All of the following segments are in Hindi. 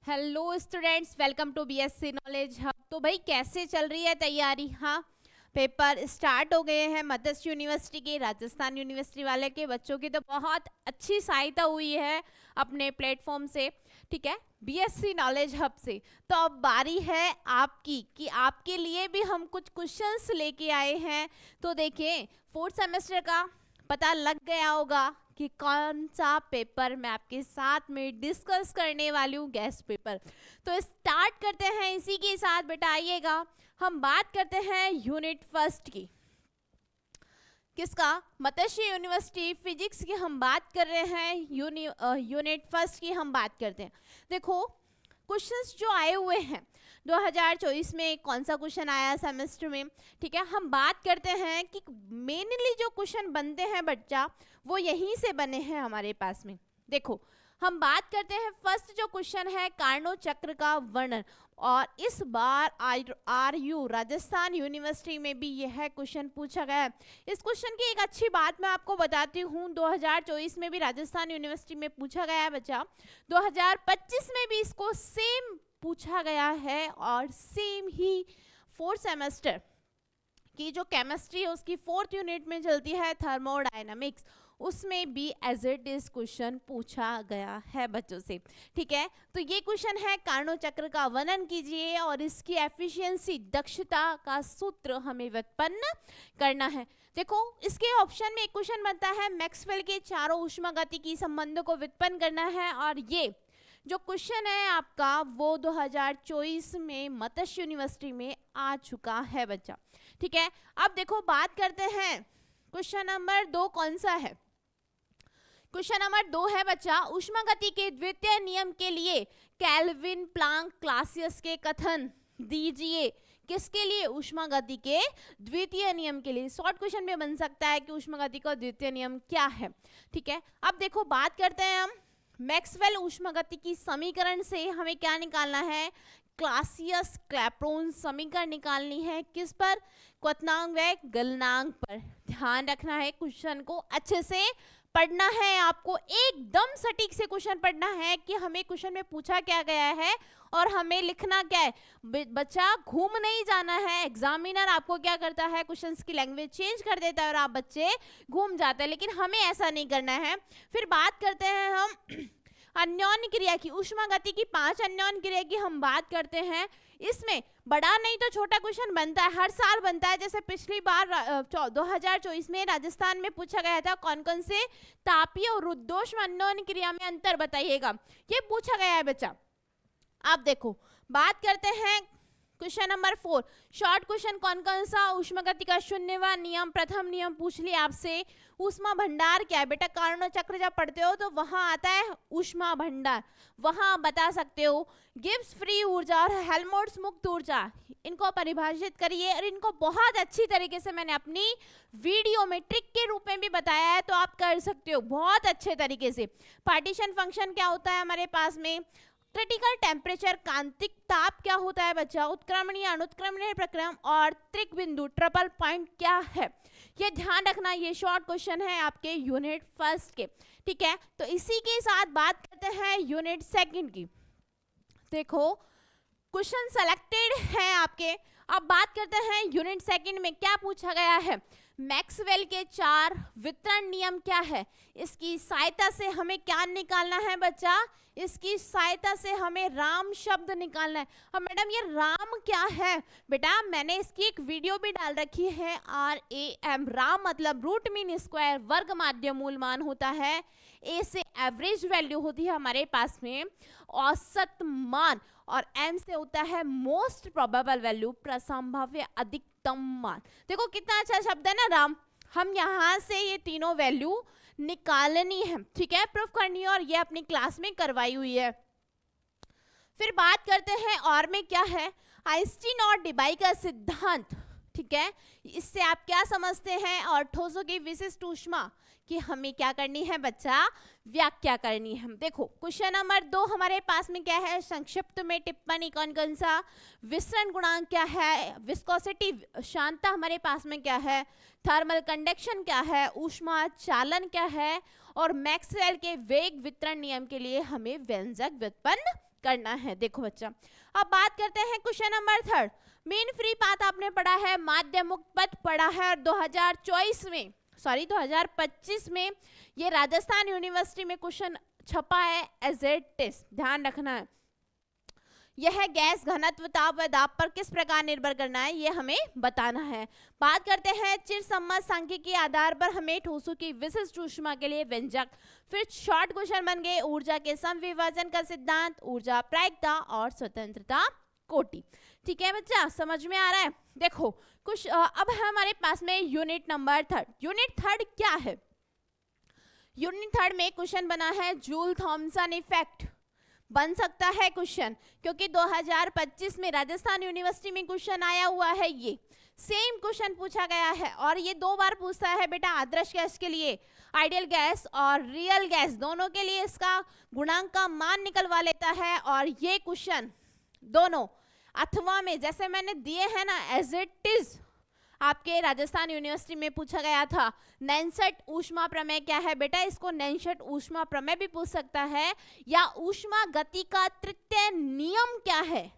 Hello students, welcome to BSc knowledge hub. तो भाई कैसे चल रही है तैयारी? हाँ, पेपर स्टार्ट हो गए हैं मत्स्य यूनिवर्सिटी के, राजस्थान यूनिवर्सिटी वाले के बच्चों की तो बहुत अच्छी सहायता हुई है अपने प्लेटफॉर्म से, ठीक है, बीएससी नॉलेज हब से। तो अब बारी है आपकी कि आपके लिए भी हम कुछ क्वेश्चंस लेके आए हैं। तो देखिए, फोर्थ सेमेस्टर का पता लग गया होगा कि कौन सा पेपर मैं आपके साथ में डिस्कस करने वाली हूँ, गेस्ट पेपर। तो स्टार्ट करते हैं इसी के साथ। बेटा आइएगा, हम बात करते हैं यूनिट फर्स्ट की। किसका? मत्स्य यूनिवर्सिटी फिजिक्स की हम बात कर रहे हैं। यूनिट फर्स्ट की हम बात करते हैं। देखो क्वेश्चंस जो आए हुए हैं 2024 में कौन सा क्वेश्चन आया सेमेस्टर में, ठीक है, हम बात करते हैं कि मेनली जो क्वेश्चन बनते हैं बच्चा वो यहीं से बने हैं हमारे पास में। देखो हम बात करते हैं, फर्स्ट जो क्वेश्चन है कार्नो चक्र का वर्णन, और इस बार RU राजस्थान यूनिवर्सिटी में भी यह क्वेश्चन पूछा गया है। इस क्वेश्चन की एक अच्छी बात मैं आपको बताती हूँ, 2024 में भी राजस्थान यूनिवर्सिटी में पूछा गया है बच्चा, 2025 में भी इसको सेम पूछा गया है, और सेम ही फोर्थ सेमेस्टर की जो केमिस्ट्री है उसकी फोर्थ यूनिट में चलती है थर्मोडायनामिक्स, उसमें भी एज इट इज क्वेश्चन पूछा गया है बच्चों से, ठीक है। तो ये क्वेश्चन है कार्नो चक्र का वर्णन कीजिए और इसकी एफिशिएंसी दक्षता का सूत्र हमें व्युत्पन्न करना है। देखो इसके ऑप्शन में एक क्वेश्चन बनता है मैक्सवेल के चारों ऊष्मागतिकी संबंधों को व्युत्पन्न करना है, और ये जो क्वेश्चन है आपका वो 2024 में मत्स्य यूनिवर्सिटी में आ चुका है बच्चा, ठीक है। अब देखो बात करते हैं क्वेश्चन नंबर 2 कौन सा है। क्वेश्चन नंबर 2 है बच्चा, ऊष्मागति के द्वितीय नियम के लिए केल्विन प्लांक क्लासियस के कथन दीजिए। किसके लिए? ऊष्मागति के द्वितीय नियम के लिए। शॉर्ट क्वेश्चन में बन सकता है कि ऊष्मागति का द्वितीय नियम क्या है, ठीक है। अब देखो बात करते हैं हम मैक्सवेल ऊष्मागतिकी समीकरण से हमें क्या निकालना है, क्लासियस क्लैपेरॉन समीकरण निकालनी है। किस पर? क्वथनांक व गलनांक पर। ध्यान रखना है, क्वेश्चन को अच्छे से पढ़ना है, आपको एकदम सटीक से क्वेश्चन पढ़ना है कि हमें क्वेश्चन में पूछा क्या गया है और हमें लिखना क्या है। बच्चा घूम नहीं जाना है, एग्जामिनर आपको क्या करता है, क्वेश्चंस की लैंग्वेज चेंज कर देता है और आप बच्चे घूम जाते हैं, लेकिन हमें ऐसा नहीं करना है। फिर बात करते हैं हम अन्योन्य क्रिया की, ऊष्मागति की 5 अन्योन्य क्रिया की हम बात करते हैं। इसमें बड़ा नहीं तो छोटा क्वेश्चन बनता है, हर साल बनता है। जैसे पिछली बार 2024 में राजस्थान में पूछा गया था कौन कौन से तापीय और रुद्धोष्म अन्योन्य क्रिया में अंतर बताइएगा, ये पूछा गया है बच्चा। आप देखो बात करते हैं क्वेश्चन नंबर 4, शॉर्ट क्वेश्चन कौन कौन सा, ऊष्मागति का शून्यवां नियम, प्रथम नियम पूछ लिया आपसे। ऊष्मा भंडार क्या है बेटा? कार्नो चक्र जब पढ़ते हो तो वहां आता है ऊष्मा भंडार, वहां बता सकते हो। गिब्स फ्री ऊर्जा और हेल्महोल्ट्ज मुक्त ऊर्जा, इनको परिभाषित करिए, और इनको बहुत अच्छी तरीके से मैंने अपनी वीडियो में ट्रिक के रूप में भी बताया है, तो आप कर सकते हो बहुत अच्छे तरीके से। पार्टीशन फंक्शन क्या होता है हमारे पास में, क्रिटिकल टेम्परेचर कांतिक ताप क्या होता है बच्चा, उत्क्रमणीय अनुत्क्रमणीय प्रक्रम, और त्रिक बिंदु ट्रिपल पॉइंट क्या है, ये ध्यान रखना। ये शॉर्ट क्वेश्चन है आपके यूनिट फर्स्ट के, ठीक है। तो इसी के साथ बात करते हैं यूनिट सेकंड की। देखो क्वेश्चन सेलेक्टेड है आपके। अब बात करते हैं यूनिट सेकंड में क्या पूछा गया है, मैक्सवेल के 4 वितरण नियम क्या है, इसकी सहायता से हमें क्या निकालना है बच्चा, इसकी सहायता से हमें राम शब्द निकालना है। अब मैडम ये राम क्या है बेटा, मैंने इसकी एक वीडियो भी डाल रखी है, RAM, राम मतलब रूट मीन स्क्वायर, वर्ग माध्य मूल मान होता है, A से एवरेज वैल्यू होती है हमारे पास में औसत मान, और M से होता है मोस्ट प्रोबेबल वैल्यू, प्रसंभाव्य अधिकतम मान। देखो कितना अच्छा शब्द है ना राम, हम यहाँ से ये तीनों वैल्यू निकालनी है, ठीक है, प्रूफ करनी है, और ये अपनी क्लास में करवाई हुई है। फिर बात करते हैं और में क्या है, आइंस्टीन और डिबाई का सिद्धांत, ठीक है, इससे आप क्या समझते हैं, और ठोसों की विशिष्ट ऊष्मा कि हमें क्या करनी है बच्चा, व्याख्या करनी है। देखो क्वेश्चन नंबर 2 हमारे पास में क्या है, संक्षिप्त में टिप्पणी कौन कौन सा, विसरण गुणांक क्या है, विस्कोसिटी शांतता हमारे पास में क्या है, थर्मल कंडक्शन क्या है, ऊष्मा चालन क्या है, और मैक्सवेल के वेग वितरण नियम के लिए हमें व्यंजक व्युत्पन्न करना है। देखो बच्चा, अब बात करते हैं question number 3। Mean free path आपने पढ़ा है, माध्य मुक्त पथ पढ़ा है, और 2025 में ये राजस्थान यूनिवर्सिटी में क्वेश्चन छपा है एज ए टेस्ट। ध्यान रखना है, यह गैस घनत्व, ताप व दाब पर किस प्रकार निर्भर करना है, ये हमें बताना है। बात करते हैं चिरसम्मत सांख्यिकी के आधार पर हमें ठोसों की विशिष्ट ऊष्मा के लिए व्यंजक। फिर शॉर्ट क्वेश्चन बन गए ऊर्जा के समविभाजन का सिद्धांत, ऊर्जा प्रायिकता और स्वतंत्रता कोटि। ठीक है बच्चा, समझ में आ रहा है? देखो कुछ अब हमारे पास में यूनिट नंबर 3। यूनिट 3 क्या है? यूनिट 3 में क्वेश्चन बना है जूल थॉमसन इफेक्ट। बन सकता है क्वेश्चन, क्योंकि 2025 में राजस्थान यूनिवर्सिटी में क्वेश्चन आया हुआ है। ये सेम क्वेश्चन पूछा गया है और ये 2 बार पूछता है बेटा। आदर्श गैस के लिए, आइडियल गैस और रियल गैस दोनों के लिए इसका गुणांक का मान निकलवा लेता है। और ये क्वेश्चन दोनों अथवा में जैसे मैंने दिए हैं ना, एज इट इज आपके राजस्थान यूनिवर्सिटी में पूछा गया था। नैनसेट ऊष्मा प्रमेय क्या है बेटा? इसको नैनसेट ऊष्मा प्रमेय भी पूछ सकता है, या ऊष्मा गति का तृतीय नियम क्या है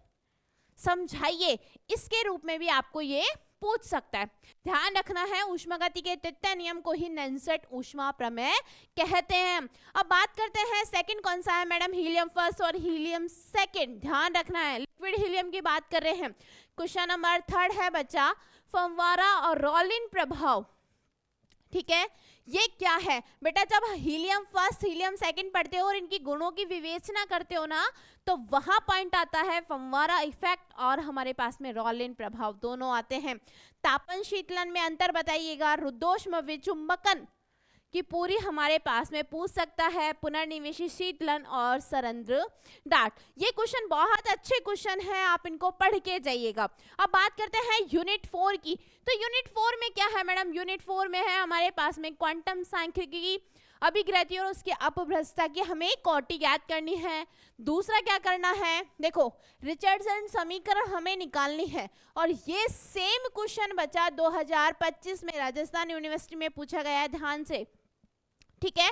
समझाइए, इसके रूप में भी आपको ये पूछ सकता है। ध्यान रखना है, ऊष्मा गति के तृतीय नियम को ही नैनसेट ऊष्मा प्रमेय कहते हैं। अब बात करते हैं सेकंड कौन सा है मैडम? हीलियम फर्स्ट और हीलियम सेकंड। ध्यान रखना है, लिक्विड हीलियम की बात कर रहे हैं। क्वेश्चन नंबर 3 है बच्चा, फव्वारा और रोलिन प्रभाव। ठीक है, ये क्या है बेटा? जब हीलियम फर्स्ट हीलियम सेकंड पढ़ते हो और इनकी गुणों की विवेचना करते हो ना, तो वहां पॉइंट आता है फव्वारा इफेक्ट और हमारे पास में रोलिन प्रभाव, दोनों आते हैं। तापन शीतलन में अंतर बताइएगा। रुद्धोष्म विचुंबकन की पूरी हमारे पास में पूछ सकता है। पुनर्निवेशी शीतलन और सरंध्र डाट, ये क्वेश्चन बहुत अच्छे क्वेश्चन है, आप इनको पढ़ के जाइएगा। अब बात करते हैं यूनिट 4 की। तो यूनिट 4 में क्या है मैडम? यूनिट 4 में है हमारे पास में क्वांटम सांख्यिकी की अभिग्रहति और उसकी अपभ्रष्टता की हमें कोटि ज्ञात करनी है। दूसरा क्या करना है? देखो रिचर्डसन समीकरण हमें निकालनी है। और ये सेम क्वेश्चन बचा 2025 में राजस्थान यूनिवर्सिटी में पूछा गया है। ध्यान से, ठीक है,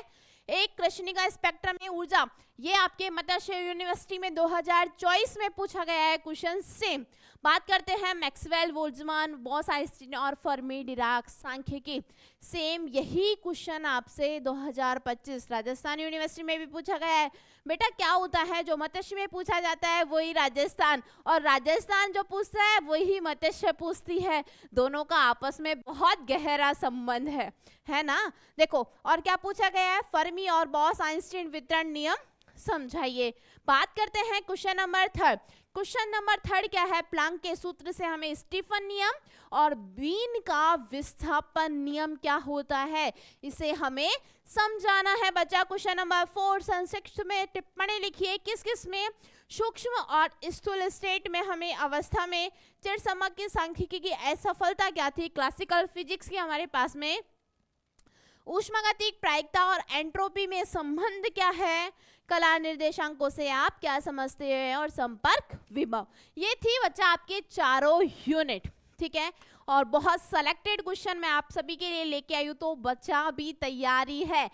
एक कृष्णिका स्पेक्ट्रम में ऊर्जा, ये आपके मत्स्य यूनिवर्सिटी में 2024 में पूछा गया है क्वेश्चन सेम। बात करते हैं मैक्सवेल, बोल्ट्जमान, बॉस-आइंस्टीन और फर्मी डिराक सांख्यिकी, सेम यही क्वेश्चन आपसे 2025 राजस्थान यूनिवर्सिटी में भी पूछा गया है। बेटा क्या होता है, जो मत्स्य में पूछा जाता है वही राजस्थान, और राजस्थान जो पूछता है वही मत्स्य पूछती है। दोनों का आपस में बहुत गहरा संबंध है ना। देखो और क्या पूछा गया है? फर्मी और बॉस-आइंस्टीन वितरण नियम समझाइए। बात करते हैं क्वेश्चन नंबर 3। क्वेश्चन नंबर 3 क्या है? प्लांक के सूत्र से हमें स्टीफन नियम और बीन का विस्थापन नियम क्या होता है, इसे हमें समझाना है बच्चा। क्वेश्चन नंबर 4 संक्षिप्त में टिप्पणी लिखिए। किस किस में? सूक्ष्म और स्थूल स्टेट में हमें अवस्था में चिरसम्मत की सांख्यिकी की असफलता क्या थी? क्लासिकल फिजिक्स की हमारे पास में ऊष्मागतिक प्रायिकता और एंट्रोपी में संबंध क्या है? कला निर्देशांकों से आप क्या समझते हैं? और संपर्क विभव। ये थी बच्चा आपके चारों यूनिट। ठीक है, और बहुत सेलेक्टेड क्वेश्चन मैं आप सभी के लिए लेके आई हूँ, तो बच्चा अभी तैयारी है।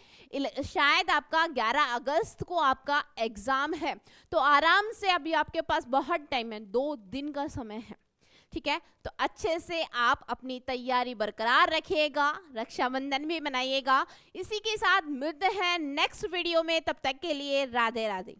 शायद आपका 11 अगस्त को आपका एग्जाम है, तो आराम से अभी आपके पास बहुत टाइम है, 2 दिन का समय है। ठीक है, तो अच्छे से आप अपनी तैयारी बरकरार रखिएगा, रक्षाबंधन भी मनाइएगा। इसी के साथ मिलते हैं नेक्स्ट वीडियो में, तब तक के लिए राधे राधे।